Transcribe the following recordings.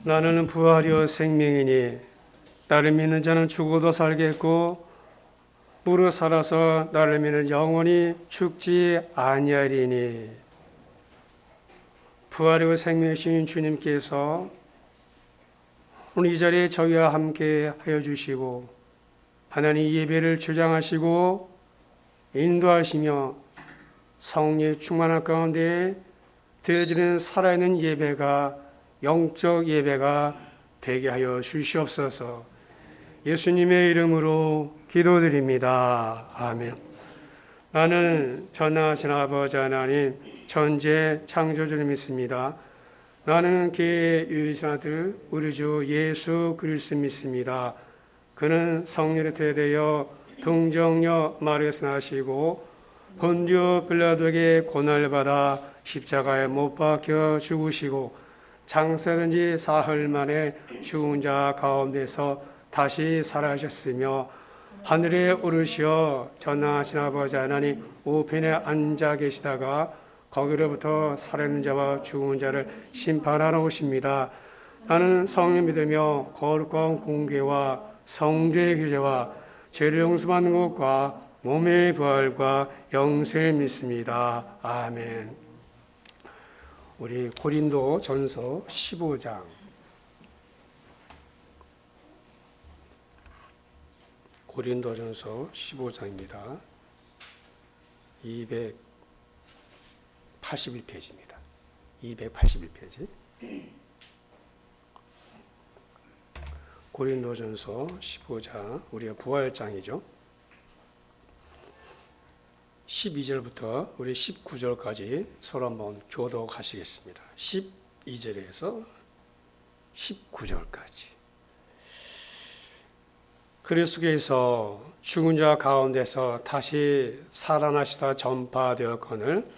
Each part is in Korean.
나는 부활이요 생명이니 나를 믿는 자는 죽어도 살겠고 무릇 살아서 나를 믿는 영원히 죽지 아니하리니. 부활이요 생명이신 주님께서 오늘 이 자리에 저희와 함께 하여 주시고 하나님 예배를 주장하시고 인도하시며 성령의 충만한 가운데 드려지는 살아있는 예배가 영적 예배가 되게 하여 주시옵소서. 예수님의 이름으로 기도드립니다. 아멘. 나는 전능하신 아버지 하나님 전제 창조주를 믿습니다. 나는 그의 유일신 아들 우리 주 예수 그리스도 믿습니다. 그는 성령에 대되어 동정녀 마리아에서 나시고 본디오 빌라도에게 고난을 받아 십자가에 못 박혀 죽으시고 장사된 지 사흘 만에 죽은 자 가운데서 다시 살아나셨으며 하늘에 오르시어 전능하신 아버지 하나님 우편에 앉아 계시다가 거기로부터 살아있는 자와 죽은 자를 심판하러 오십니다. 나는 성령 믿으며 거룩한 공개와 성죄의 규제와 죄를 용서받는 것과 몸의 부활과 영생을 믿습니다. 아멘. 우리 고린도 전서 15장 고린도전서 15장입니다. 281페이지입니다. 281페이지. 고린도전서 15장 우리가 부활장이죠. 12절부터 우리 19절까지 서로 한번 교독하시겠습니다. 12절에서 19절까지. 그리스도께서 죽은 자 가운데서 다시 살아나시다 전파되었거늘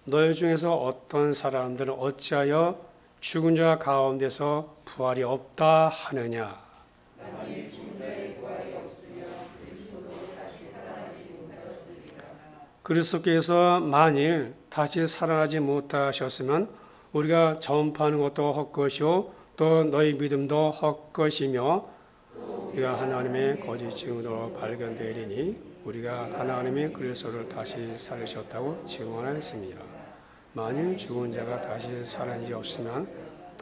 너희 중에서 어떤 사람들은 어찌하여 죽은 자 가운데서 부활이 없다 하느냐. 그리스도께서 만일 다시 살아나지 못하셨으면 우리가 전파하는 것도 헛것이요 또 너희 믿음도 헛것이며 우리가 하나님의 거짓 증언으로 발견되리니 우리가 하나님의 그리스도를 다시 살리셨다고 증언하였습니다. 만일 죽은 자가 다시 살아나지 없으면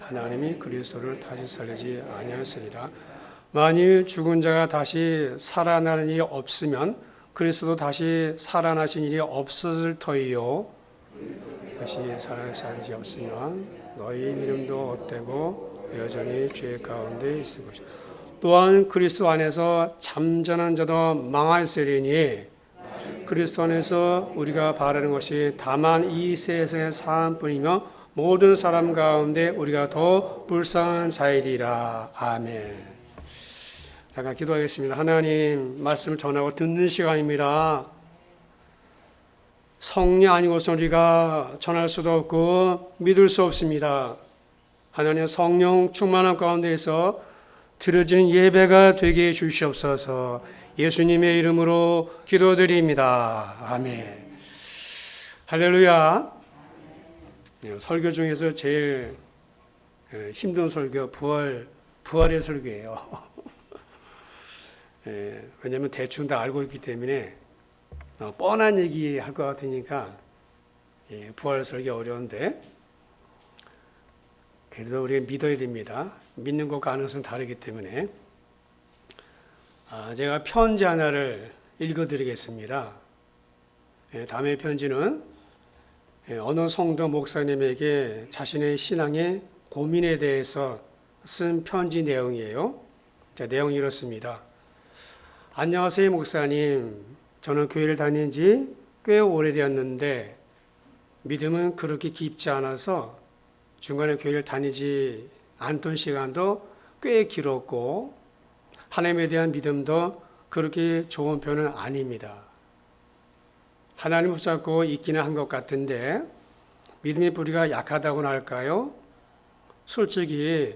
하나님이 그리스도를 다시 살리지 아니하였으리라. 만일 죽은 자가 다시 살아나는 일이 없으면 그리스도 다시 살아나신 일이 없었을 터이요. 다시 살아나신 일이 없으면 너희 믿음도 헛되고 여전히 죄 가운데 있을 것이다. 또한 그리스도 안에서 잠자는 자도 망하였으리니 그리스도 안에서 우리가 바라는 것이 다만 이 세상의 삶뿐이며 모든 사람 가운데 우리가 더 불쌍한 자이리라. 아멘. 잠깐 기도하겠습니다. 하나님 말씀을 전하고 듣는 시간입니다. 성령 아니고서 우리가 전할 수도 없고 믿을 수 없습니다. 하나님 성령 충만한 가운데에서 드려지는 예배가 되게 해 주시옵소서. 예수님의 이름으로 기도드립니다. 아멘. 할렐루야. 설교 중에서 제일 힘든 설교 부활의 설교예요. 왜냐하면 대충 다 알고 있기 때문에 뻔한 얘기 할 것 같으니까 부활 설교 어려운데 그래도 우리가 믿어야 됩니다. 믿는 것과 아는 것은 다르기 때문에 제가 편지 하나를 읽어드리겠습니다. 다음의 편지는 어느 성도 목사님에게 자신의 신앙의 고민에 대해서 쓴 편지 내용이에요. 자, 내용이 이렇습니다. 안녕하세요 목사님. 저는 교회를 다닌 지 꽤 오래되었는데 믿음은 그렇게 깊지 않아서 중간에 교회를 다니지 않던 시간도 꽤 길었고 하나님에 대한 믿음도 그렇게 좋은 편은 아닙니다. 하나님을 붙잡고 있기는 한 것 같은데 믿음의 뿌리가 약하다고나 할까요? 솔직히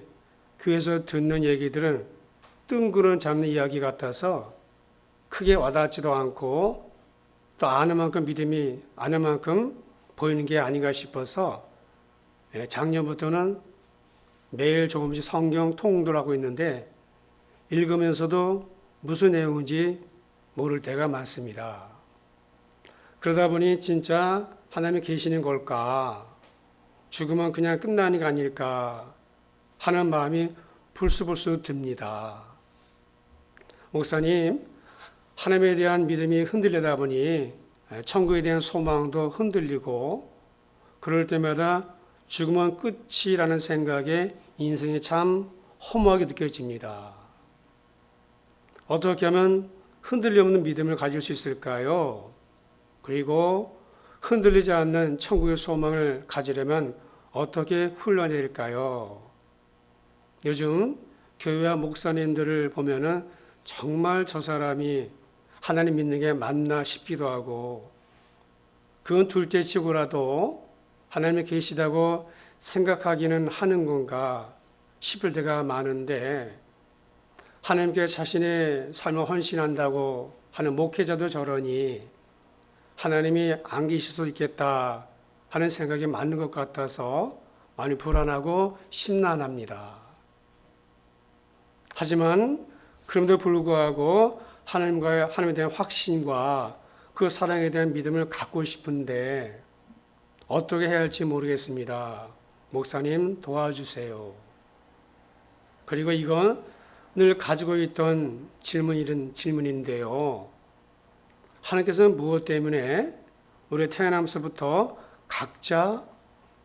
교회에서 듣는 얘기들은 뜬구름 잡는 이야기 같아서 크게 와닿지도 않고 또 아는 만큼 믿음이 아는 만큼 보이는 게 아닌가 싶어서 작년부터는 매일 조금씩 성경 통독하고 있는데 읽으면서도 무슨 내용인지 모를 때가 많습니다. 그러다 보니 진짜 하나님이 계시는 걸까? 죽으면 그냥 끝나는 게 아닐까? 하는 마음이 불쑥불쑥 듭니다. 목사님, 하나님에 대한 믿음이 흔들리다 보니 천국에 대한 소망도 흔들리고 그럴 때마다 죽으면 끝이라는 생각에 인생이 참 허무하게 느껴집니다. 어떻게 하면 흔들림 없는 믿음을 가질 수 있을까요? 그리고 흔들리지 않는 천국의 소망을 가지려면 어떻게 훈련해야 될까요? 요즘 교회와 목사님들을 보면은 정말 저 사람이 하나님 믿는 게 맞나 싶기도 하고 그건 둘째치고라도 하나님이 계시다고 생각하기는 하는 건가 싶을 때가 많은데 하나님께 자신의 삶을 헌신한다고 하는 목회자도 저러니 하나님이 안 계실 수도 있겠다 하는 생각이 맞는 것 같아서 많이 불안하고 심란합니다. 하지만 그럼에도 불구하고 하나님에 대한 확신과 그 사랑에 대한 믿음을 갖고 싶은데 어떻게 해야 할지 모르겠습니다. 목사님 도와주세요. 그리고 이건 늘 가지고 있던 이런 질문인데요. 하나님께서는 무엇 때문에 우리 태어나면서부터 각자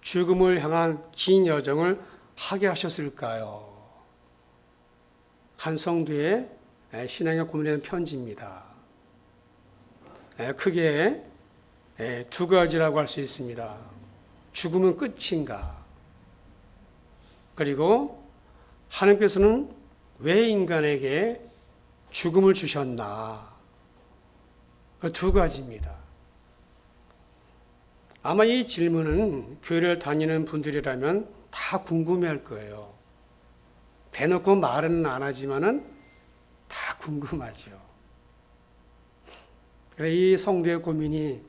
죽음을 향한 긴 여정을 하게 하셨을까요? 한 성도의 신앙에 고민하는 편지입니다. 크게 두 가지라고 할 수 있습니다. 죽음은 끝인가? 그리고 하나님께서는 왜 인간에게 죽음을 주셨나? 그 두 가지입니다. 아마 이 질문은 교회를 다니는 분들이라면 다 궁금해할 거예요. 대놓고 말은 안 하지만은 다 궁금하죠. 이 성도의 고민이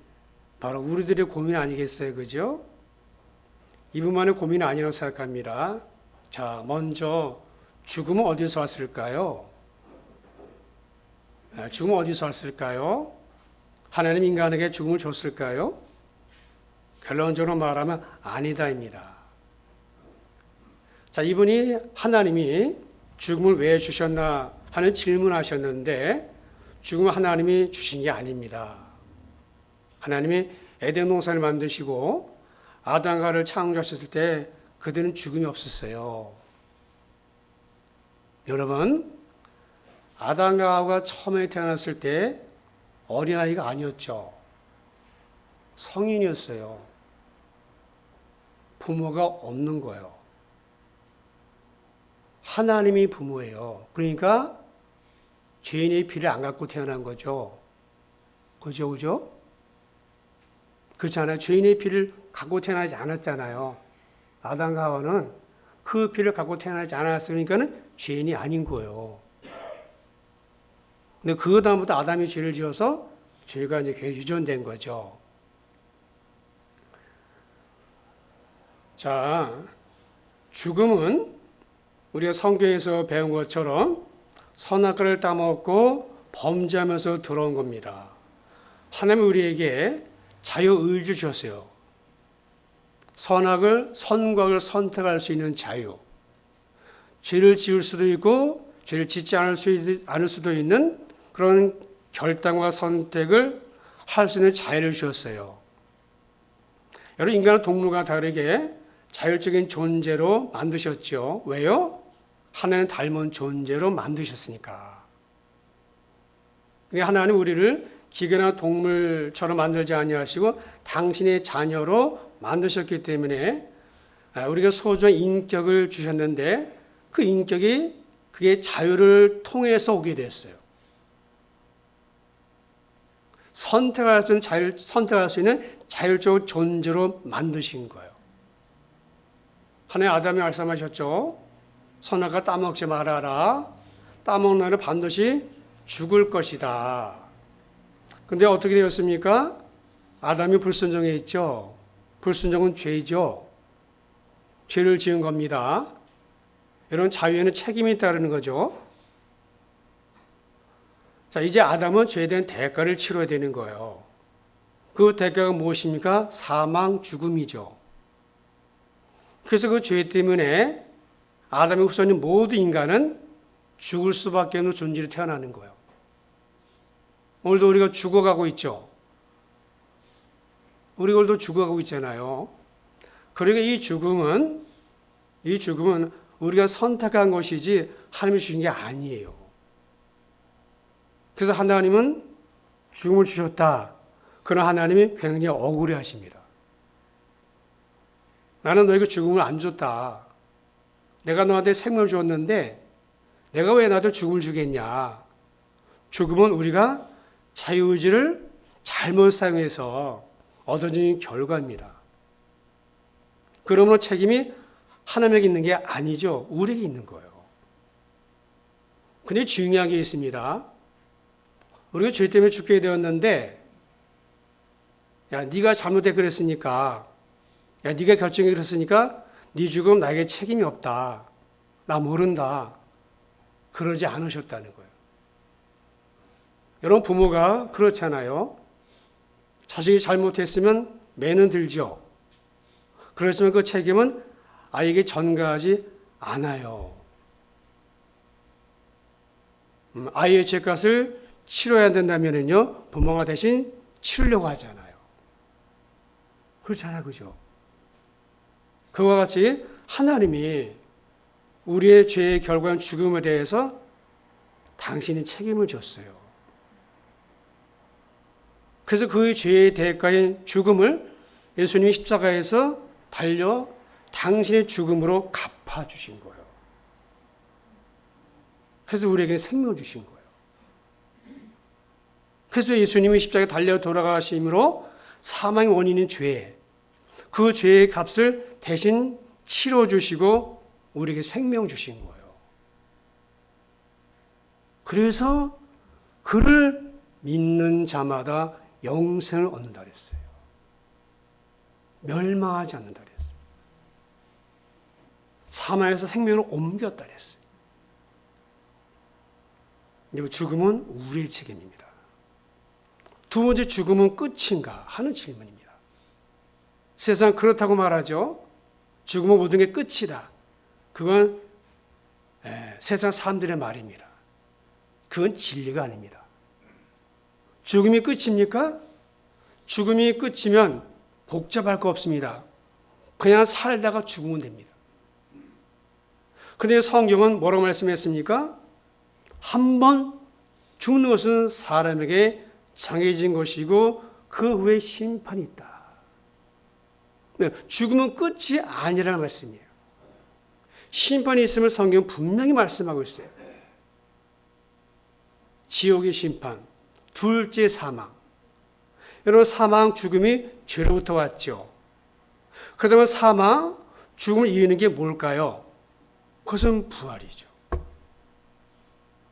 바로 우리들의 고민 아니겠어요, 그죠? 이분만의 고민이 아니라고 생각합니다. 자, 먼저 죽음은 어디서 왔을까요? 죽음은 어디서 왔을까요? 하나님 인간에게 죽음을 줬을까요? 결론적으로 말하면 아니다입니다. 자, 이분이 하나님이 죽음을 왜 주셨나 하는 질문하셨는데 죽음은 하나님이 주신 게 아닙니다. 하나님이 에덴 동산을 만드시고 아담과 하와를 창조하셨을 때 그들은 죽음이 없었어요. 여러분, 아담과 하와가 처음에 태어났을 때 어린아이가 아니었죠. 성인이었어요. 부모가 없는 거예요. 하나님이 부모예요. 그러니까 죄인의 피를 안 갖고 태어난 거죠. 그죠? 그렇지 않아요? 죄인의 피를 갖고 태어나지 않았잖아요. 아담과 하와는 그 피를 갖고 태어나지 않았으니까는 죄인이 아닌 거예요. 근데 그 다음부터 아담이 죄를 지어서 죄가 이제 계속 유전된 거죠. 자, 죽음은 우리가 성경에서 배운 것처럼 선악과를 따먹고 범죄하면서 들어온 겁니다. 하나님은 우리에게 자유의지를 주셨어요. 선악을 선택할 수 있는 자유. 죄를 지을 수도 있고 죄를 짓지 않을 수도 있는 그런 결단과 선택을 할 수 있는 자유를 주셨어요. 여러분, 인간은 동물과 다르게 자율적인 존재로 만드셨죠. 왜요? 하나님 닮은 존재로 만드셨으니까. 하나님 우리를 기계나 동물처럼 만들지 아니하시고 당신의 자녀로 만드셨기 때문에 우리가 소중한 인격을 주셨는데 그 인격이 그게 자유를 통해서 오게 됐어요. 선택할 수 있는 자율적 존재로 만드신 거예요. 하나님 아담이 말씀하셨죠. 선악과 따먹지 말아라. 따먹는 날은 반드시 죽을 것이다. 근데 어떻게 되었습니까? 아담이 불순종했죠. 불순종은 죄죠. 죄를 지은 겁니다. 이런 자유에는 책임이 있다는 거죠. 자, 이제 아담은 죄에 대한 대가를 치러야 되는 거예요. 그 대가가 무엇입니까? 사망, 죽음이죠. 그래서 그 죄 때문에 아담의 후손인 모든 인간은 죽을 수밖에 없는 존재로 태어나는 거예요. 오늘도 우리가 죽어가고 있죠. 우리 오늘도 죽어가고 있잖아요. 그러니까 이 죽음은 우리가 선택한 것이지 하나님이 주신 게 아니에요. 그래서 하나님은 죽음을 주셨다. 그러나 하나님이 굉장히 억울해 하십니다. 나는 너에게 죽음을 안 줬다. 내가 너한테 생명을 줬는데 내가 왜 나한테 죽음을 주겠냐. 죽음은 우리가 자유의지를 잘못 사용해서 얻어진 결과입니다. 그러므로 책임이 하나님에게 있는 게 아니죠. 우리에게 있는 거예요. 근데 중요한 게 있습니다. 우리가 죄 때문에 죽게 되었는데 야, 네가 잘못해 그랬으니까 야, 네가 결정해 그랬으니까 네 죽음 나에게 책임이 없다. 나 모른다. 그러지 않으셨다는 거예요. 여러분 부모가 그렇잖아요. 자식이 잘못했으면 매는 들죠. 그렇지만 그 책임은 아이에게 전가하지 않아요. 아이의 죄값을 치러야 된다면요, 부모가 대신 치르려고 하잖아요. 그렇잖아요, 그죠? 그와 같이 하나님이 우리의 죄의 결과인 죽음에 대해서 당신이 책임을 졌어요. 그래서 그 죄의 대가인 죽음을 예수님이 십자가에서 달려 당신의 죽음으로 갚아주신 거예요. 그래서 우리에게 생명을 주신 거예요. 그래서 예수님이 십자가에 달려 돌아가심으로 사망의 원인인 죄, 그 죄의 값을 대신 치러주시고 우리에게 생명 주신 거예요. 그래서 그를 믿는 자마다 영생을 얻는다 그랬어요. 멸망하지 않는다 그랬어요. 사망에서 생명을 옮겼다 그랬어요. 그리고 죽음은 우리의 책임입니다. 두 번째, 죽음은 끝인가 하는 질문입니다. 세상 그렇다고 말하죠. 죽음은 모든 게 끝이다. 그건 세상 사람들의 말입니다. 그건 진리가 아닙니다. 죽음이 끝입니까? 죽음이 끝이면 복잡할 거 없습니다. 그냥 살다가 죽으면 됩니다. 그런데 성경은 뭐라고 말씀했습니까? 한 번 죽는 것은 사람에게 정해진 것이고 그 후에 심판이 있다. 죽음은 끝이 아니라는 말씀이에요. 심판이 있음을 성경은 분명히 말씀하고 있어요. 지옥의 심판, 둘째 사망. 여러분, 사망, 죽음이 죄로부터 왔죠. 그렇다면 사망, 죽음을 이기는 게 뭘까요? 그것은 부활이죠.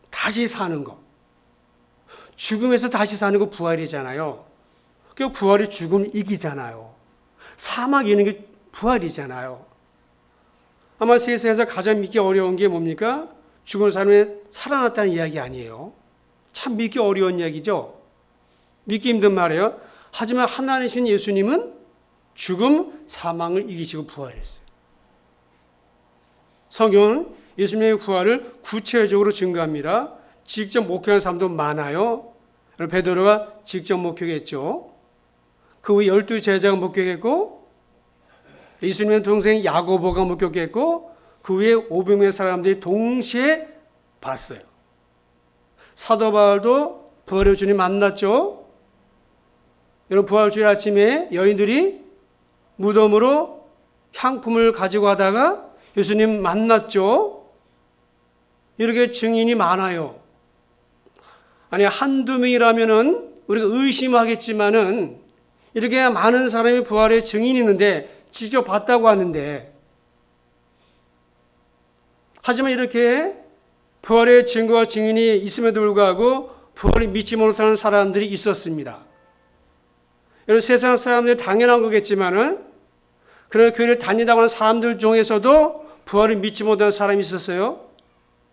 다시 사는 것. 죽음에서 다시 사는 거 부활이잖아요. 그 부활이 죽음을 이기잖아요. 사망 이기는 게 부활이잖아요. 아마 세상에서 가장 믿기 어려운 게 뭡니까? 죽은 사람이 살아났다는 이야기 아니에요. 참 믿기 어려운 이야기죠. 믿기 힘든 말이에요. 하지만 하나님이신 예수님은 죽음, 사망을 이기시고 부활했어요. 성경은 예수님의 부활을 구체적으로 증거합니다. 직접 목격한 사람도 많아요. 베드로가 직접 목격했죠. 그 후에 12 제자가 목격했고, 예수님의 동생 야고보가 목격했고, 그 후에 500명의 사람들이 동시에 봤어요. 사도 바울도 부활의 주님 만났죠. 여러분, 부활주일 아침에 여인들이 무덤으로 향품을 가지고 가다가 예수님 만났죠. 이렇게 증인이 많아요. 아니, 한두 명이라면은 우리가 의심하겠지만은 이렇게 많은 사람이 부활의 증인이 있는데 직접 봤다고 하는데, 하지만 이렇게 부활의 증거와 증인이 있음에도 불구하고 부활을 믿지 못하는 사람들이 있었습니다. 여러분, 세상 사람들이 당연한 거겠지만은 그런 교회를 다니다고 하는 사람들 중에서도 부활을 믿지 못하는 사람이 있었어요?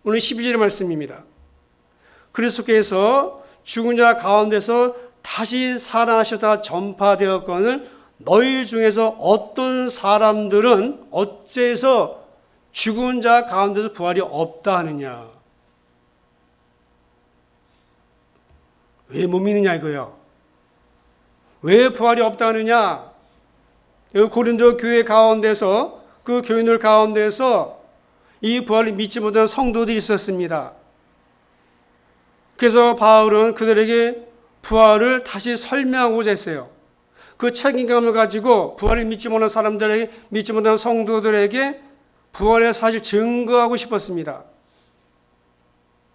오늘 12절의 말씀입니다. 그리스도께서 죽은 자 가운데서 다시 살아나셨다 전파되었거늘 너희 중에서 어떤 사람들은 어째서 죽은 자 가운데서 부활이 없다 하느냐? 왜 못 믿느냐 이거예요. 왜 부활이 없다 하느냐? 여기 고린도 교회 가운데서 그 교인들 가운데서 이 부활을 믿지 못하는 성도들이 있었습니다. 그래서 바울은 그들에게 부활을 다시 설명하고자 했어요. 그 책임감을 가지고 부활을 믿지 못하는 사람들에게, 믿지 못하는 성도들에게 부활의 사실 증거하고 싶었습니다.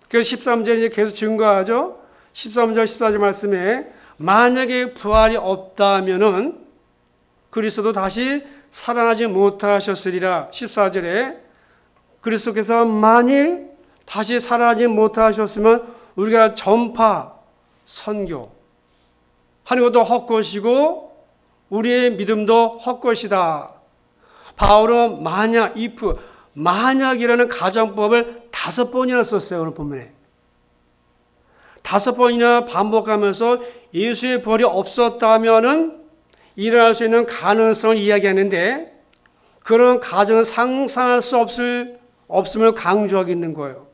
그래서 13절에 계속 증거하죠. 13절, 14절 말씀에 만약에 부활이 없다면은 그리스도도 다시 살아나지 못하셨으리라. 14절에 그리스도께서 만일 다시 살아나지 못하셨으면 우리가 전파, 선교 하는 것도 헛것이고 우리의 믿음도 헛것이다. 바울은 만약, if, 만약이라는 가정법을 5번이나 썼어요. 오늘 본문에. 5번이나 반복하면서 예수의 부활이 없었다면은 일어날 수 있는 가능성을 이야기하는데 그런 가정은 상상할 수 없음을 강조하고 있는 거예요.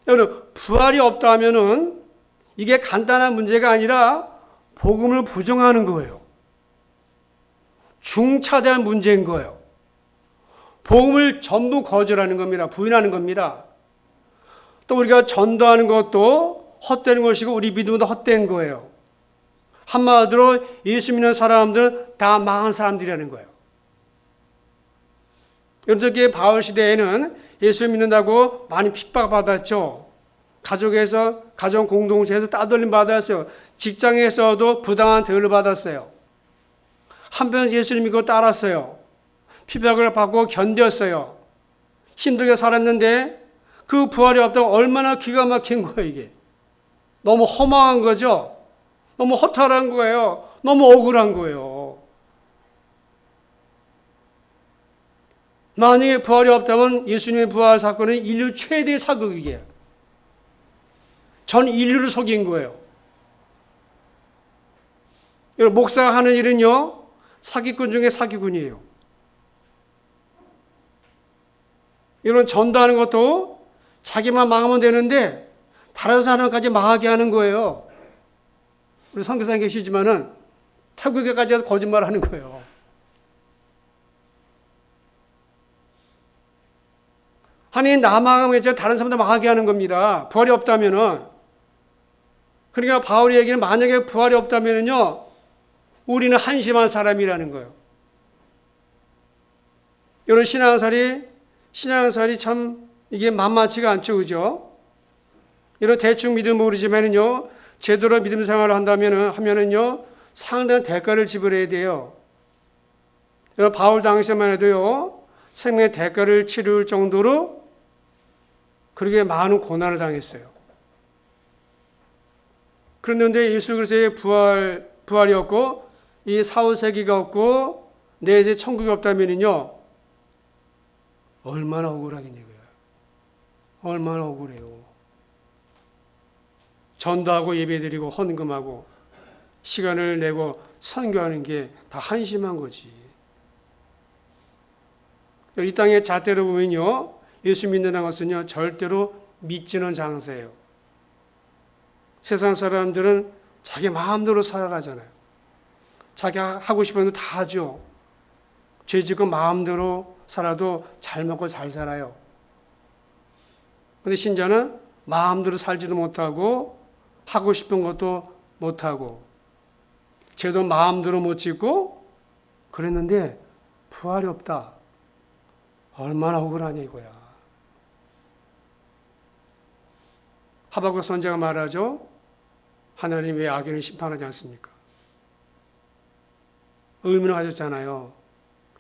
여러분, 부활이 없다면은 이게 간단한 문제가 아니라 복음을 부정하는 거예요. 중차대한 문제인 거예요. 복음을 전부 거절하는 겁니다. 부인하는 겁니다. 또 우리가 전도하는 것도 헛되는 것이고 우리 믿음도 헛된 거예요. 한마디로 예수 믿는 사람들은 다 망한 사람들이라는 거예요. 여러분들 바울 시대에는 예수 믿는다고 많이 핍박받았죠. 가족에서, 가정 공동체에서 따돌림 받았어요. 직장에서도 부당한 대우를 받았어요. 한편 예수를 믿고 따랐어요. 핍박을 받고 견뎠어요. 힘들게 살았는데 그 부활이 없다고 얼마나 기가 막힌 거예요, 이게. 너무 허망한 거죠. 너무 허탈한 거예요. 너무 억울한 거예요. 만약에 부활이 없다면 예수님의 부활 사건은 인류 최대의 사극이에요. 전 인류를 속인 거예요. 여러분, 목사가 하는 일은요, 사기꾼 중에 사기꾼이에요. 이런 전도하는 것도 자기만 망하면 되는데 다른 사람까지 망하게 하는 거예요. 우리 선교사님 계시지만은 태국에까지 가서 거짓말을 하는 거예요. 하나님 나 망하면 다른 사람도 망하게 하는 겁니다. 부활이 없다면은. 그러니까 바울이 얘기는 만약에 부활이 없다면은요, 우리는 한심한 사람이라는 거예요. 이런 신앙생활이 참 이게 만만치가 않죠, 그죠? 이런 대충 믿음 모르지만은요, 제대로 믿음 생활을 하면은요, 상당한 대가를 지불해야 돼요. 바울 당시만 해도요, 생명의 대가를 치를 정도로 그렇게 많은 고난을 당했어요. 그런데 예수 그리스도의 부활이 없고 이 사후세계가 없고 내재 천국이 없다면요, 얼마나 억울하겠냐고요. 얼마나 억울해요. 전도하고 예배드리고 헌금하고 시간을 내고 선교하는 게 다 한심한 거지. 이 땅의 잣대로 보면요, 예수 믿는다는 것은요, 절대로 믿지는 장사예요. 세상 사람들은 자기 마음대로 살아가잖아요. 자기가 하고 싶은 거 다 하죠. 죄 짓고 마음대로 살아도 잘 먹고 잘 살아요. 그런데 신자는 마음대로 살지도 못하고 하고 싶은 것도 못하고 죄도 마음대로 못 짓고 그랬는데 부활이 없다. 얼마나 억울하냐 이거야. 하박국 선지자가 말하죠. 하나님 왜 악인을 심판하지 않습니까? 의문을 가졌잖아요.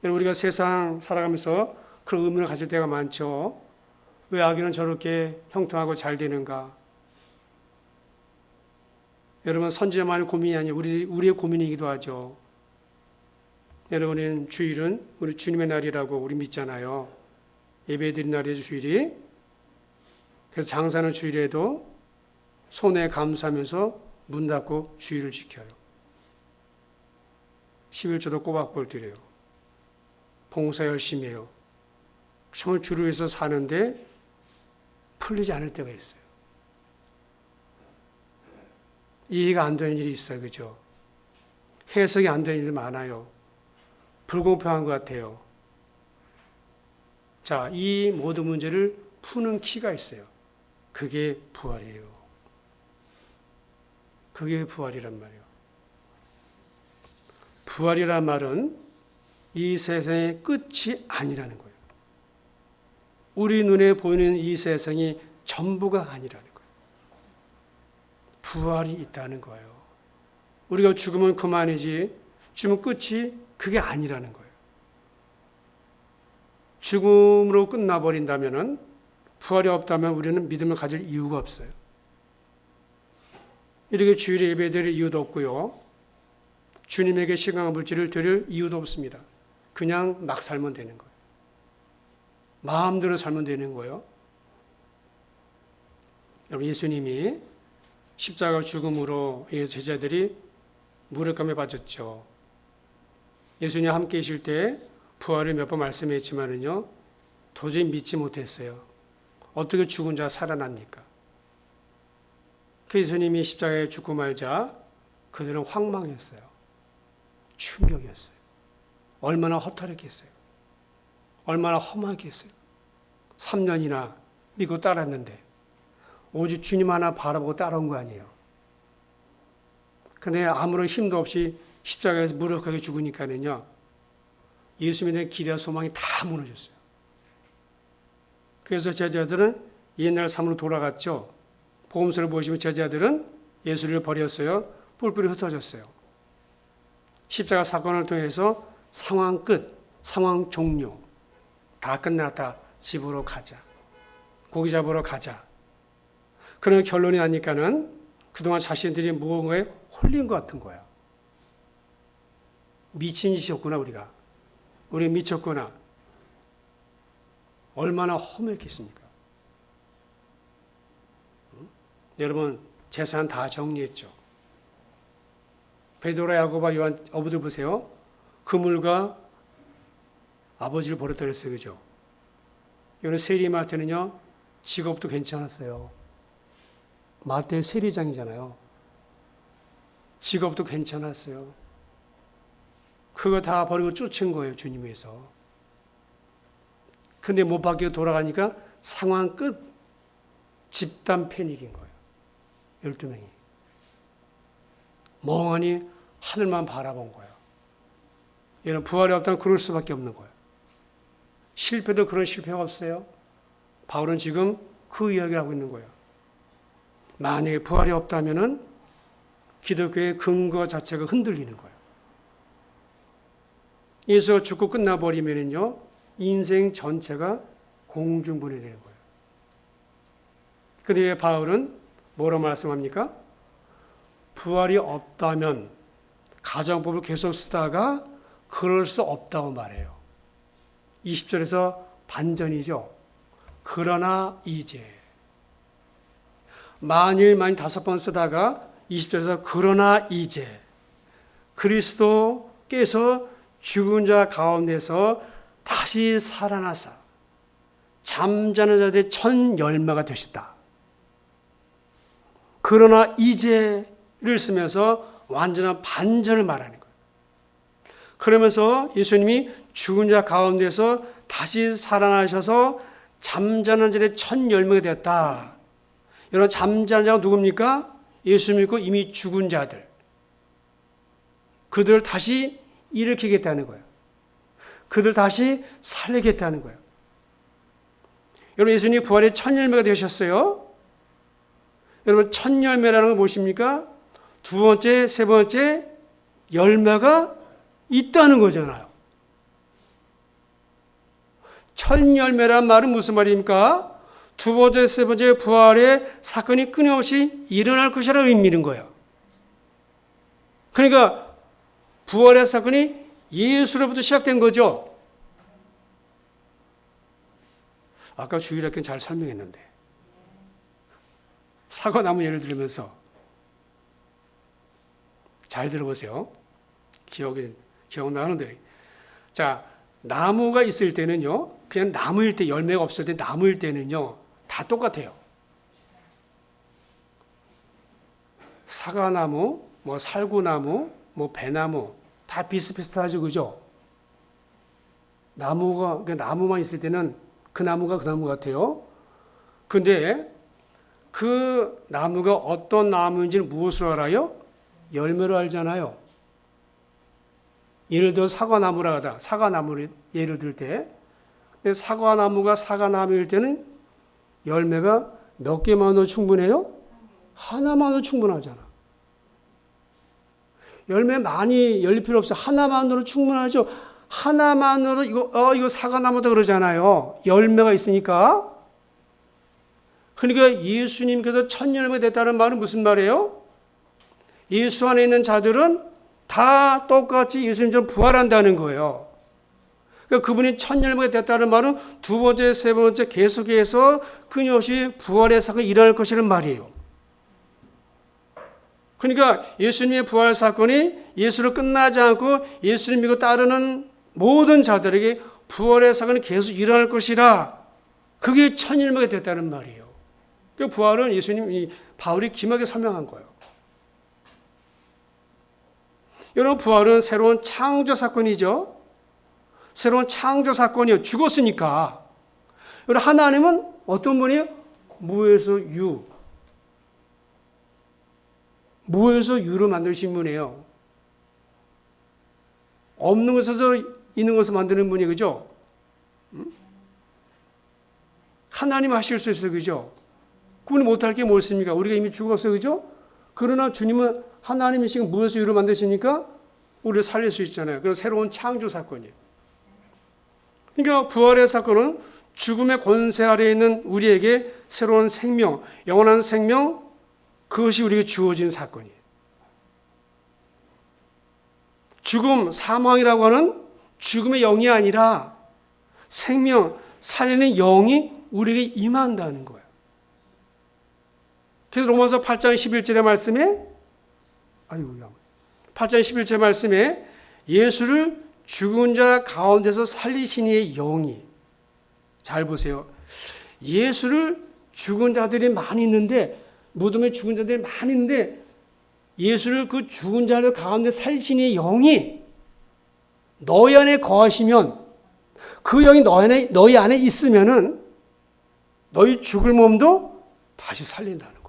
우리가 세상 살아가면서 그런 의문을 가질 때가 많죠. 왜 악인은 저렇게 형통하고 잘 되는가? 여러분, 선지자만의 고민이 아니에요. 우리의 고민이기도 하죠. 여러분은 주일은 우리 주님의 날이라고 우리 믿잖아요. 예배드린 날이죠, 주일이. 그래서 장사는 주일에도 손에 감사하면서 문 닫고 주일을 지켜요. 11조도 꼬박꼬박 드려요. 봉사 열심히 해요. 정말 주를 위해서 사는데 풀리지 않을 때가 있어요. 이해가 안 되는 일이 있어요. 그죠? 해석이 안 되는 일이 많아요. 불공평한 것 같아요. 자, 이 모든 문제를 푸는 키가 있어요. 그게 부활이에요. 그게 부활이란 말이에요. 부활이란 말은 이 세상의 끝이 아니라는 거예요. 우리 눈에 보이는 이 세상이 전부가 아니라는 거예요. 부활이 있다는 거예요. 우리가 죽으면 그만이지, 죽으면 끝이 그게 아니라는 거예요. 죽음으로 끝나버린다면, 부활이 없다면 우리는 믿음을 가질 이유가 없어요. 이렇게 주일에 예배드릴 이유도 없고요. 주님에게 시간 물질을 드릴 이유도 없습니다. 그냥 막 살면 되는 거예요. 마음대로 살면 되는 거예요. 여러분, 예수님이 십자가 죽음으로 제자들이 무력감에 빠졌죠. 예수님 함께 계실 때 부활을 몇 번 말씀했지만은요, 도저히 믿지 못했어요. 어떻게 죽은 자 살아납니까? 그 예수님이 십자가에 죽고 말자 그들은 황망했어요. 충격이었어요. 얼마나 허탈했겠어요. 얼마나 험하겠어요. 3년이나 믿고 따랐는데 오직 주님 하나 바라보고 따라온 거 아니에요. 그런데 아무런 힘도 없이 십자가에서 무력하게 죽으니까는요, 예수님에 대한 기대와 소망이 다 무너졌어요. 그래서 제자들은 옛날 삶으로 돌아갔죠. 복음서를 보시면 제자들은 예수를 버렸어요. 뿔뿔이 흩어졌어요. 십자가 사건을 통해서 상황 끝, 상황 종료. 다 끝났다. 집으로 가자. 고기 잡으러 가자. 그런 결론이 나니까는 그동안 자신들이 무언가에 홀린 것 같은 거야. 미친 짓이었구나, 우리가. 우리 미쳤구나. 얼마나 험했겠습니까? 여러분, 재산 다 정리했죠. 베드로와 야고보와 요한 어부들 보세요. 그물과 아버지를 버렸다 그랬어요. 그죠? 이거는 세리마트는요, 직업도 괜찮았어요. 마태 세리장이잖아요. 직업도 괜찮았어요. 그거 다 버리고 쫓은 거예요, 주님 위해서. 근데 못 박혀 돌아가니까 상황 끝, 집단 패닉인 거예요. 12명이. 멍하니 하늘만 바라본 거예요. 얘는 부활이 없다면 그럴 수밖에 없는 거예요. 실패도 그런 실패가 없어요. 바울은 지금 그 이야기를 하고 있는 거예요. 만약에 부활이 없다면 기독교의 근거 자체가 흔들리는 거예요. 예수가 죽고 끝나버리면요, 인생 전체가 공중분해 되는 거예요. 그런데 바울은 뭐라고 말씀합니까? 부활이 없다면 가정법을 계속 쓰다가 그럴 수 없다고 말해요. 20절에서 반전이죠. 그러나 이제 만일 5번 쓰다가 20절에서 그러나 이제 그리스도께서 죽은 자 가운데서 다시 살아나사 잠자는 자들의 첫 열매가 되셨다. 그러나 이제를 쓰면서 완전한 반전을 말하는 거예요. 그러면서 예수님이 죽은 자 가운데서 다시 살아나셔서 잠자는 자들의 첫 열매가 되었다. 여러분, 잠자는 자가 누굽니까? 예수 믿고 이미 죽은 자들. 그들을 다시 일으키겠다는 거예요. 그들 다시 살리겠다는 거예요. 여러분, 예수님이 부활의 첫 열매가 되셨어요. 여러분, 첫 열매라는 건 무엇입니까? 두 번째, 세 번째 열매가 있다는 거잖아요. 첫 열매란 말은 무슨 말입니까? 두 번째, 세 번째 부활의 사건이 끊임없이 일어날 것이라는 의미인 거예요. 그러니까 부활의 사건이 예수로부터 시작된 거죠. 아까 주일학교 잘 설명했는데 사과나무 예를 들면서 잘 들어보세요. 기억나는데, 자, 나무가 있을 때는요, 그냥 나무일 때, 열매가 없을 때 나무일 때는요 다 똑같아요. 사과나무, 뭐 살구나무, 뭐 배나무 다 비슷비슷하죠, 그죠? 나무만 있을 때는 그 나무가 그 나무 같아요. 근데 그 나무가 어떤 나무인지는 무엇으로 알아요? 열매로 알잖아요. 예를 들어 사과나무라 하다. 사과나무를 예를 들 때, 사과나무가 사과나무일 때는 열매가 몇 개만으로 충분해요? 하나만으로 충분하잖아. 열매 많이 열릴 필요 없어. 하나만으로 충분하죠. 하나만으로 이거 사과나무다 그러잖아요. 열매가 있으니까. 그러니까 예수님께서 첫 열매가 됐다는 말은 무슨 말이에요? 예수 안에 있는 자들은 다 똑같이 예수님처럼 부활한다는 거예요. 그러니까 그분이 첫 열매가 됐다는 말은 두 번째, 세 번째 계속해서 끊임없이 부활의 사건이 일어날 것이라는 말이에요. 그러니까 예수님의 부활 사건이 예수로 끝나지 않고 예수님 믿고 따르는 모든 자들에게 부활의 사건이 계속 일어날 것이라, 그게 첫 열매가 됐다는 말이에요. 그 부활은 바울이 김하게 설명한 거예요. 여러분, 부활은 새로운 창조 사건이죠. 새로운 창조 사건이요. 죽었으니까. 여러분, 하나님은 어떤 분이에요? 무에서 유. 무에서 유를 만드신 분이에요. 없는 것에서 있는 것을 만드는 분이, 그죠? 하나님 하실 수 있어요, 그죠? 그분이 못할 게 뭐 있습니까? 우리가 이미 죽었어요, 그죠? 그러나 주님은 하나님이시고 무에서 유를 만드시니까 우리를 살릴 수 있잖아요. 그래서 새로운 창조 사건이에요. 그러니까 부활의 사건은 죽음의 권세 아래에 있는 우리에게 새로운 생명, 영원한 생명, 그것이 우리에게 주어진 사건이에요. 죽음, 사망이라고 하는 죽음의 영이 아니라 생명, 살리는 영이 우리에게 임한다는 거예요. 그래서 로마서 8장 11절의 말씀에 8장 11절 말씀에 예수를 죽은 자 가운데서 살리신 이의 영이, 잘 보세요. 예수를 죽은 자들이 많이 있는데, 무덤에 죽은 자들이 많이 있는데 예수를 그 죽은 자들 가운데 살리신 이의 영이 너희 안에 거하시면, 그 영이 너희 안에 있으면은 너희 죽을 몸도 다시 살린다는 거예요.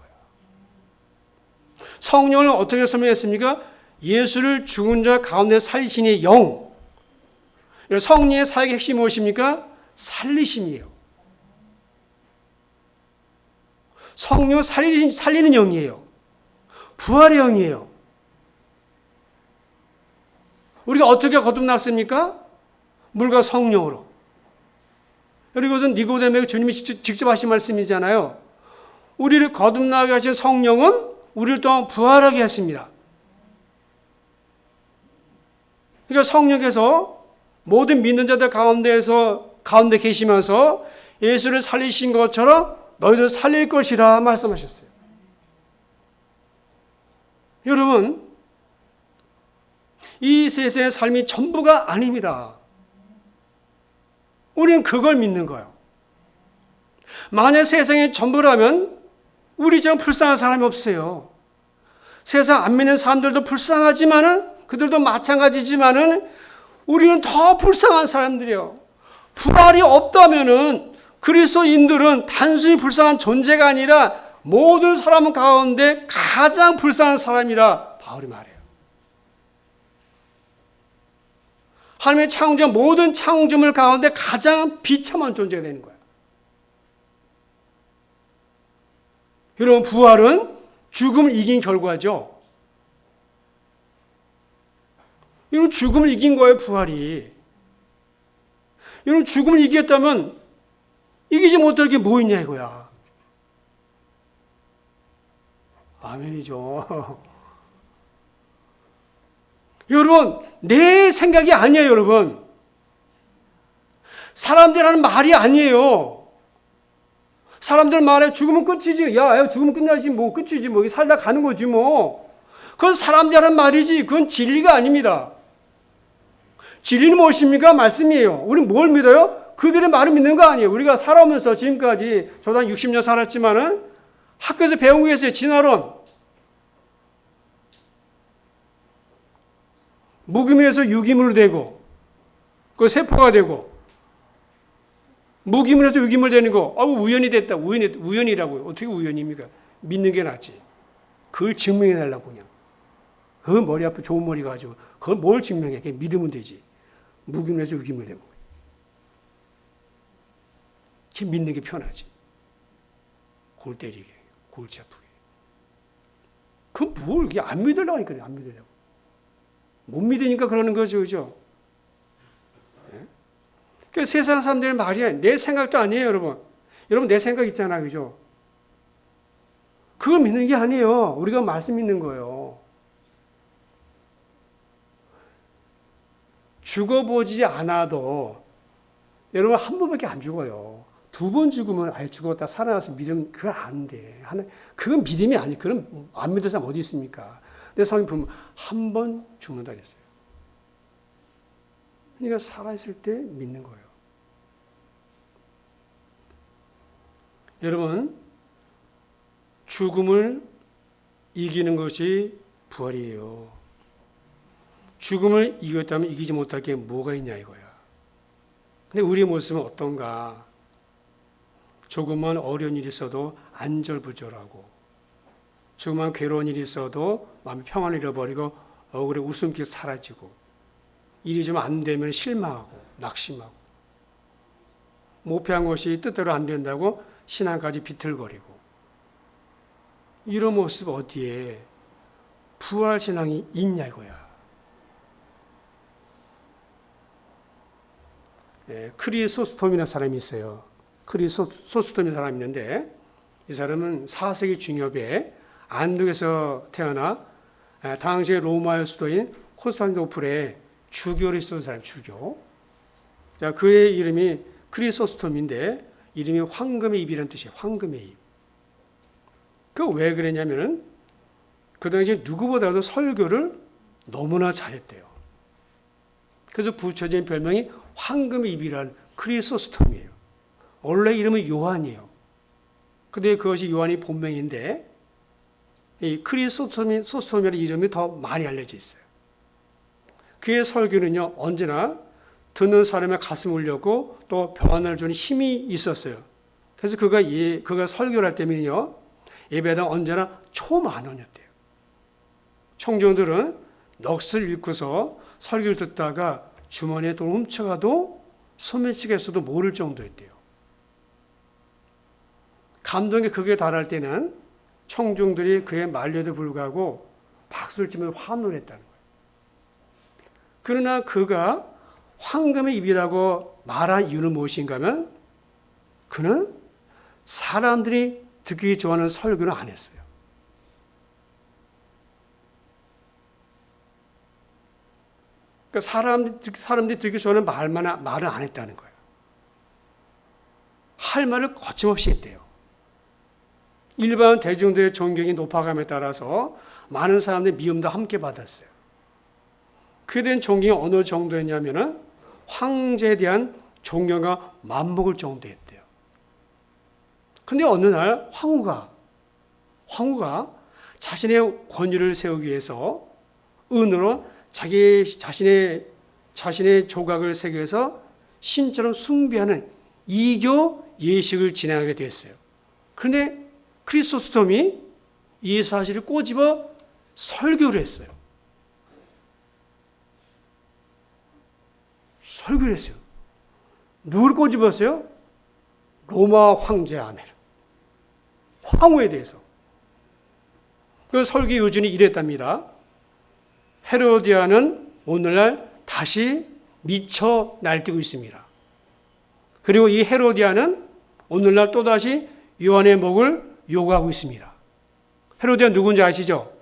성령을 어떻게 설명했습니까? 예수를 죽은 자 가운데 살리신 이의 영. 성령의 사역의 핵심이 무엇입니까? 살리심이에요. 성령 살리는 영이에요. 부활의 영이에요. 우리가 어떻게 거듭났습니까? 물과 성령으로. 이것은 니고데모에게 주님이 직접 하신 말씀이잖아요. 우리를 거듭나게 하신 성령은 우리를 또한 부활하게 하십니다. 그러니까 성령께서 모든 믿는 자들 가운데 계시면서 예수를 살리신 것처럼 너희들 살릴 것이라 말씀하셨어요. 여러분, 이 세상의 삶이 전부가 아닙니다. 우리는 그걸 믿는 거예요. 만약 세상이 전부라면 우리처럼 불쌍한 사람이 없어요. 세상 안 믿는 사람들도 불쌍하지만은, 그들도 마찬가지지만은 우리는 더 불쌍한 사람들이에요. 부활이 없다면은 그리스도인들은 단순히 불쌍한 존재가 아니라 모든 사람 가운데 가장 불쌍한 사람이라 바울이 말해요. 하나님의 창조 모든 창조물 가운데 가장 비참한 존재가 되는 거예요. 여러분, 부활은 죽음을 이긴 결과죠. 여러분, 죽음을 이긴 거예요, 부활이. 여러분, 죽음을 이겼다면 이기지 못할 게 뭐 있냐 이거야. 아멘이죠. 여러분, 내 생각이 아니에요, 여러분. 사람들 하는 말이 아니에요. 사람들 말에 죽으면 끝이지. 야, 죽으면 끝나지. 뭐, 끝이지. 뭐, 살다 가는 거지, 뭐. 그건 사람들 하는 말이지. 그건 진리가 아닙니다. 진리는 무엇입니까? 말씀이에요. 우리는 뭘 믿어요? 그들의 말을 믿는 거 아니에요. 우리가 살아오면서 지금까지 저도 한 60년 살았지만은 학교에서 배운 게 있어요. 진화론. 무기물에서 유기물로 되고, 그 세포가 되고, 무기물에서 유기물 되는 거, 우연이 됐다. 우연이라고요. 어떻게 우연입니까? 믿는 게 낫지. 그걸 증명해 달라고 그냥. 그 머리 아프 좋은 머리 가지고, 그걸 뭘 증명해? 그냥 믿으면 되지. 무기물에서 유기물 되고. 그게 믿는 게 편하지. 골 때리게, 골치 아프게. 그건 뭘, 그냥 안 믿으려고 하니까, 안 믿으려고. 못 믿으니까 그러는 거죠, 그죠? 그 세상 사람들의 말이 내 생각도 아니에요, 여러분. 여러분, 내 생각 있잖아, 그죠? 그걸 믿는 게 아니에요. 우리가 말씀 믿는 거예요. 죽어보지 않아도, 여러분, 한 번밖에 안 죽어요. 2번 죽으면, 죽었다, 살아나서 믿으면, 그건 안 돼. 그건 믿음이 아니에요. 그럼 안 믿는 사람 어디 있습니까? 내 성경 보면, 한 번 죽는다 그랬어요. 그러니까 살아있을 때 믿는 거예요. 여러분, 죽음을 이기는 것이 부활이에요. 죽음을 이겼다면 이기지 못할 게 뭐가 있냐 이거야. 근데 우리의 모습은 어떤가? 조금만 어려운 일이 있어도 안절부절하고, 조금만 괴로운 일이 있어도 마음의 평안을 잃어버리고 얼굴에 웃음기 사라지고, 일이 좀 안 되면 실망하고 낙심하고, 목표한 것이 뜻대로 안 된다고 신앙까지 비틀거리고, 이런 모습 어디에 부활 신앙이 있냐 이거야. 네, 크리소스톰이라는 사람이 있어요. 크리소스톰이라는 사람이 있는데, 이 사람은 4세기 중엽에 안동에서 태어나 당시의 로마의 수도인 콘스탄티노플에 주교를 했던 사람, 주교. 자, 그의 이름이 크리소스톰인데, 이름이 황금의 입이라는 뜻이에요. 황금의 입. 그 왜 그랬냐면은, 그 당시에 누구보다도 설교를 너무나 잘했대요. 그래서 붙여진 별명이 황금의 입이라는 크리소스톰이에요. 원래 이름은 요한이에요. 근데 그것이 요한이 본명인데, 이 크리소스톰이라는 이름이 더 많이 알려져 있어요. 그의 설교는요, 언제나 듣는 사람의 가슴을 울렸고 또 변화를 주는 힘이 있었어요. 그래서 그가 설교를 할 때면요, 예배당 언제나 초만원이었대요. 청중들은 넋을 잃고서 설교를 듣다가 주머니에 돈 훔쳐가도 소매치기에서도 모를 정도였대요. 감동의 극에 달할 때는 청중들이 그의 만류에도 불구하고 박수를 치면서 환호를 했다는 거예요. 그러나 그가 황금의 입이라고 말한 이유는 무엇인가 하면, 그는 사람들이 듣기 좋아하는 설교는 안 했어요. 그러니까 사람들이 듣기 좋아하는 말은 안 했다는 거예요. 할 말을 거침없이 했대요. 일반 대중들의 존경이 높아감에 따라서 많은 사람들의 미움도 함께 받았어요. 그에 대한 존경이 어느 정도였냐면은 황제에 대한 존경과 맞먹을 정도였대요. 근데 어느 날 황후가 자신의 권위를 세우기 위해서 은으로 자신의 조각을 새겨서 신처럼 숭배하는 이교 예식을 진행하게 됐어요. 그런데 크리소스톰이 이 사실을 꼬집어 설교를 했어요. 설교를 했어요. 누굴 꼬집었어요? 로마 황제 아내를. 황후에 대해서. 그 설교 요준이 이랬답니다. 헤로디아는 오늘날 다시 미쳐 날뛰고 있습니다. 그리고 이 헤로디아는 오늘날 또다시 요한의 목을 요구하고 있습니다. 헤로디아 누군지 아시죠?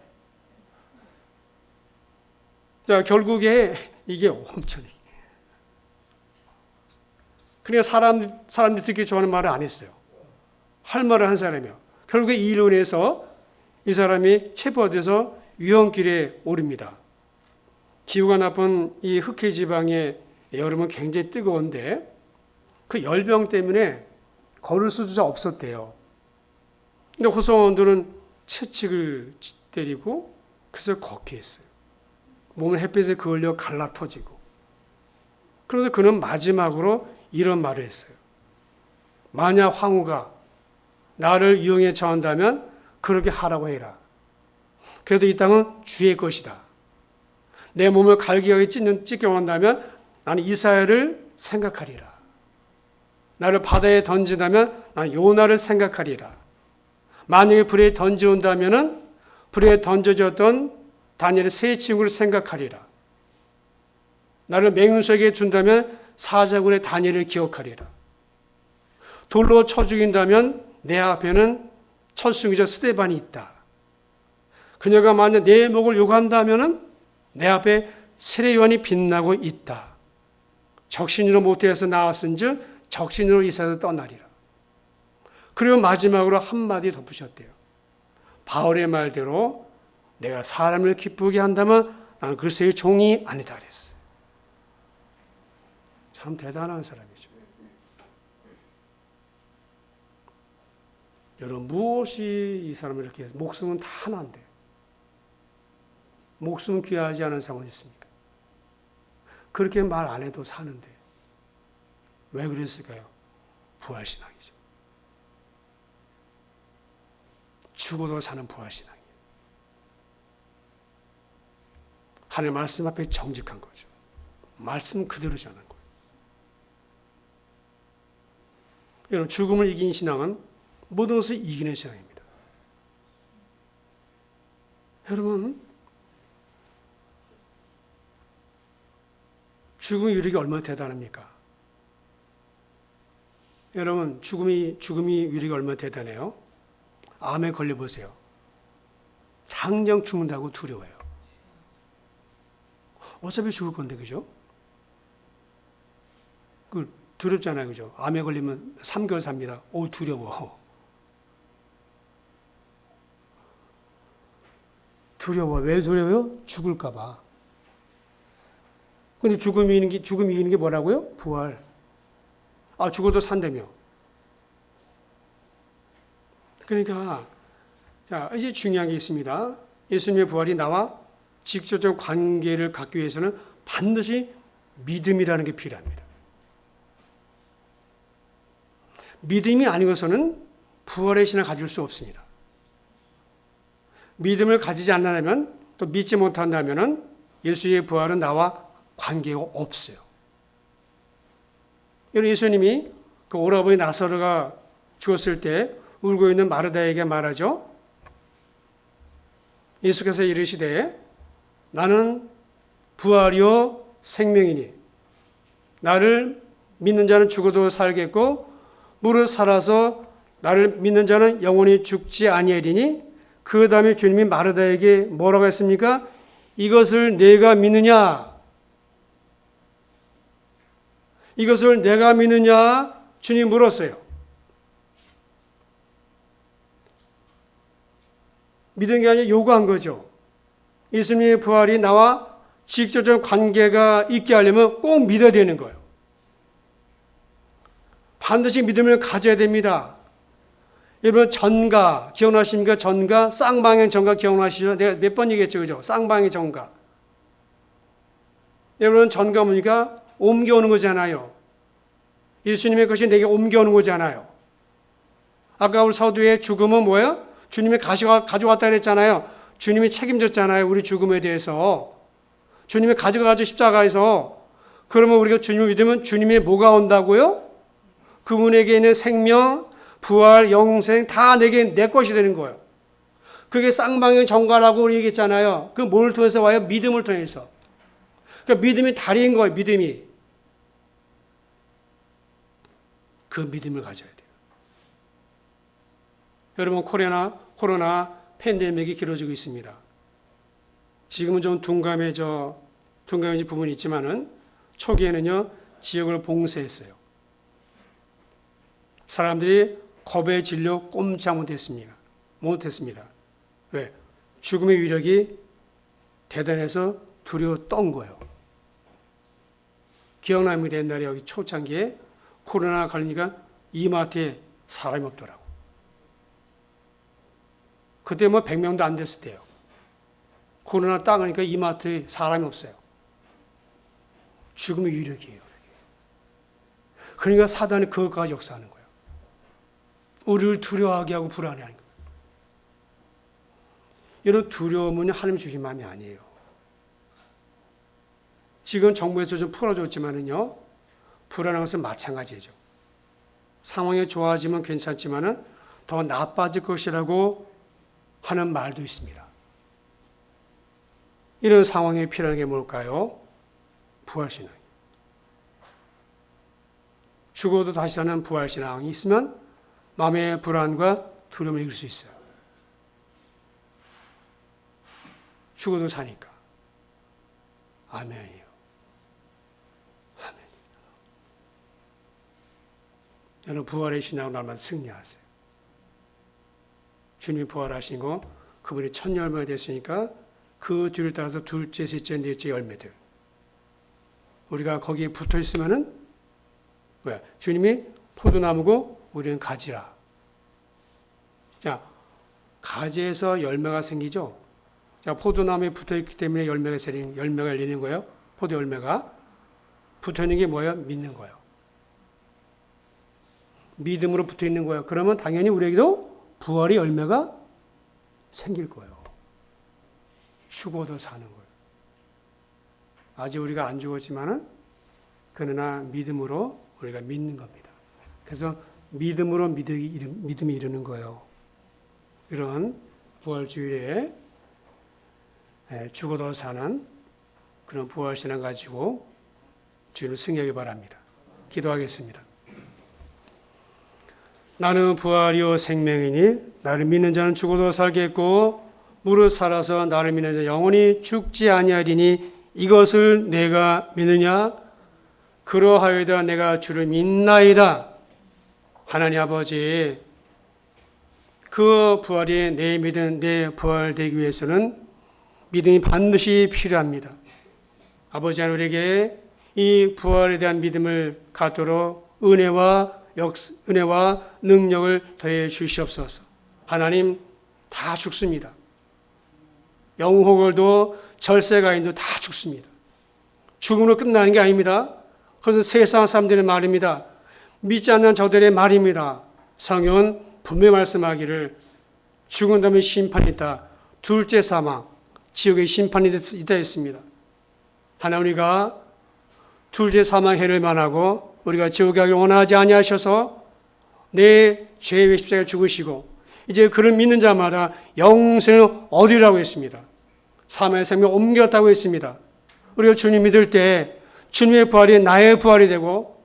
자, 결국에 이게 엄청. 그러니까 사람들이 듣기 좋아하는 말을 안 했어요. 할 말을 한 사람이요. 결국에 이 일로 인해서 이 사람이 체포돼서 유언길에 오릅니다. 기후가 나쁜 이 흑해 지방의 여름은 굉장히 뜨거운데 그 열병 때문에 걸을 수조차 없었대요. 근데 호성원들은 채찍을 때리고 그래서 걷게 했어요. 몸은 햇빛에 그을려 갈라 터지고. 그래서 그는 마지막으로 이런 말을 했어요. 만약 황후가 나를 유형에 처한다면 그렇게 하라고 해라. 그래도 이 땅은 주의 것이다. 내 몸을 갈기하게 찢겨온다면 나는 이스라엘을 생각하리라. 나를 바다에 던진다면 나는 요나를 생각하리라. 만약에 불에 던져온다면 불에 던져졌던 다니엘의 세 친구를 생각하리라. 나를 맹수에게 준다면 사자굴의 다니엘을 기억하리라. 돌로 쳐 죽인다면 내 앞에는 천승이자 스데반이 있다. 그녀가 만약 내 목을 요구한다면 내 앞에 세례요한이 빛나고 있다. 적신으로 모태에서 나왔은즉 적신으로 이스라엘에서 떠나리라. 그리고 마지막으로 한마디 덧붙였대요. 바울의 말대로 내가 사람을 기쁘게 한다면 나는 그리스도의 종이 아니다 그랬어요. 참 대단한 사람이죠. 여러분, 무엇이 이 사람을 이렇게 해서 목숨은 다 하나인데 목숨은 귀하지 않은 상황이 있습니까? 그렇게 말 안 해도 사는데 왜 그랬을까요? 부활신앙이죠. 죽어도 사는 부활신앙이에요. 하나님 말씀 앞에 정직한 거죠. 말씀 그대로 전하는 거예요. 여러분, 죽음을 이긴 신앙은 모든 것을 이기는 신앙입니다. 여러분, 죽음의 위력이 얼마나 대단합니까? 여러분, 죽음이 위력이 얼마나 대단해요? 암에 걸려보세요. 당장 죽는다고 두려워요. 어차피 죽을 건데, 그죠? 두렵잖아요, 그죠? 암에 걸리면 3개월 삽니다. 오, 두려워. 두려워. 왜 두려워요? 죽을까봐. 근데 죽음이 이기는 게 뭐라고요? 부활. 아, 죽어도 산다며. 그러니까, 자, 이제 중요한 게 있습니다. 예수님의 부활이 나와 직접적 관계를 갖기 위해서는 반드시 믿음이라는 게 필요합니다. 믿음이 아니고서는 부활의 신을 가질 수 없습니다. 믿음을 가지지 않는다면, 또 믿지 못한다면 예수의 부활은 나와 관계가 없어요. 예수님이 그 오라버니 나사로가 죽었을 때 울고 있는 마르다에게 말하죠. 예수께서 이르시되 나는 부활이요 생명이니 나를 믿는 자는 죽어도 살겠고 무릇 살아서 나를 믿는 자는 영원히 죽지 아니하리니 그 다음에 주님이 마르다에게 뭐라고 했습니까? 이것을 내가 믿느냐? 이것을 내가 믿느냐? 주님 물었어요. 믿은 게 아니라 요구한 거죠. 예수님의 부활이 나와 직접적 관계가 있게 하려면 꼭 믿어야 되는 거예요. 반드시 믿음을 가져야 됩니다. 여러분, 전가 기억나십니까? 전가, 쌍방의 전가 기억나시죠? 내가 몇 번 얘기했죠, 그죠? 쌍방의 전가. 여러분, 전가 뭡니까? 옮겨오는 거잖아요. 예수님의 것이 내게 옮겨오는 거잖아요. 아까 우리 서두에 죽음은 뭐예요? 주님이 가져왔다 그랬잖아요. 주님이 책임졌잖아요. 우리 죽음에 대해서. 주님이 가져가지고 십자가에서. 그러면 우리가 주님을 믿으면 주님의 뭐가 온다고요? 그분에게 있는 생명, 부활, 영생 다 내 것이 되는 거예요. 그게 쌍방의 정가라고 우리 얘기했잖아요. 그 뭘 통해서 와요? 믿음을 통해서. 그러니까 믿음이 다리인 거예요. 믿음이. 그 믿음을 가져야 돼요. 여러분, 코로나 팬데믹이 길어지고 있습니다. 지금은 좀 둔감해져 둔감해진 부분이 있지만은 초기에는요 지역을 봉쇄했어요. 사람들이 겁에 질려 꼼짝 못했습니다. 왜? 죽음의 위력이 대단해서 두려워 떤 거예요. 기억납니다. 옛날에 여기 초창기에 코로나 걸리니까 이마트에 사람이 없더라고. 그때 뭐 100명도 안 됐을 때요. 코로나 딱 하니까 이마트에 사람이 없어요. 죽음의 위력이에요. 그러니까 사단이 그것까지 역사하는 거예요. 우리를 두려워하게 하고 불안해하는 거예요. 이런 두려움은 하나님 주신 마음이 아니에요. 지금 정부에서 좀 풀어줬지만은요, 불안한 것은 마찬가지죠. 상황이 좋아지면 괜찮지만은 더 나빠질 것이라고 하는 말도 있습니다. 이런 상황에 필요한 게 뭘까요? 부활신앙. 죽어도 다시 사는 부활신앙이 있으면 마음의 불안과 두려움을 이길 수 있어요. 죽어도 사니까. 아멘이에요. 아멘. 여러분 부활의 신앙으로 날마다 승리하세요. 주님이 부활하신 거 그분이 첫 열매가 됐으니까 그 뒤를 따라서 둘째, 셋째, 넷째 열매들. 우리가 거기에 붙어 있으면은 왜? 주님이 포도나무고 우리는 가지라. 자, 가지에서 열매가 생기죠. 자, 포도나무에 붙어 있기 때문에 열매가 열리는 거예요. 포도 열매가 붙어 있는 게 뭐예요? 믿는 거예요. 믿음으로 붙어 있는 거예요. 그러면 당연히 우리에게도 부활의 열매가 생길 거예요. 죽어도 사는 거예요. 아직 우리가 안 죽었지만은 그러나 믿음으로 우리가 믿는 겁니다. 그래서 믿음으로 믿음이 이르는 거예요. 이런 부활주일에 죽어도 사는 그런 부활신앙 가지고 주님을 승리하기 바랍니다. 기도하겠습니다. 나는 부활이요 생명이니 나를 믿는 자는 죽어도 살겠고 무릇 살아서 나를 믿는 자 영원히 죽지 아니하리니 이것을 내가 믿느냐? 그러하여다 내가 주를 믿나이다. 하나님 아버지, 그 부활이 내 믿음, 내 부활되기 위해서는 믿음이 반드시 필요합니다. 아버지 하나님 우리에게 이 부활에 대한 믿음을 갖도록 은혜와 능력을 더해 주시옵소서. 하나님 다 죽습니다. 영혼들도 절세가인도 다 죽습니다. 죽음으로 끝나는 게 아닙니다. 그래서 세상 사람들의 말입니다. 믿지 않는 저들의 말입니다. 성경은 분명히 말씀하기를 죽은 다음에 심판이 있다. 둘째 사망, 지옥의 심판이 있다 했습니다. 하나님 우리가 둘째 사망 해를 만하고 우리가 지옥에 가기를 원하지 아니하셔서 내 죄의 외 십자가에 죽으시고 이제 그를 믿는 자마다 영생을 얻으리라고 했습니다. 사망의 생명을 옮겼다고 했습니다. 우리가 주님 믿을 때 주님의 부활이 나의 부활이 되고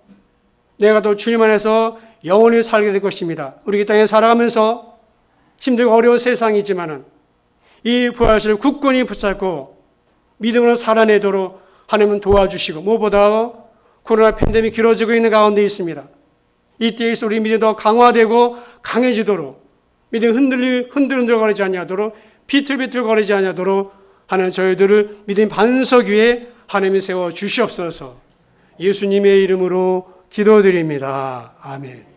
내가 또 주님 안에서 영원히 살게 될 것입니다. 우리 이 땅에 살아가면서 힘들고 어려운 세상이지만은 이 부활실을 굳건히 붙잡고 믿음으로 살아내도록 하나님은 도와주시고 무엇보다 코로나 팬데믹이 길어지고 있는 가운데 있습니다. 이때에서 우리 믿음이 더 강화되고 강해지도록 믿음이 흔들거리지 아니하도록 비틀비틀거리지 아니하도록 하나님 저희들을 믿음의 반석 위에 하나님이 세워 주시옵소서. 예수님의 이름으로 기도드립니다. 아멘.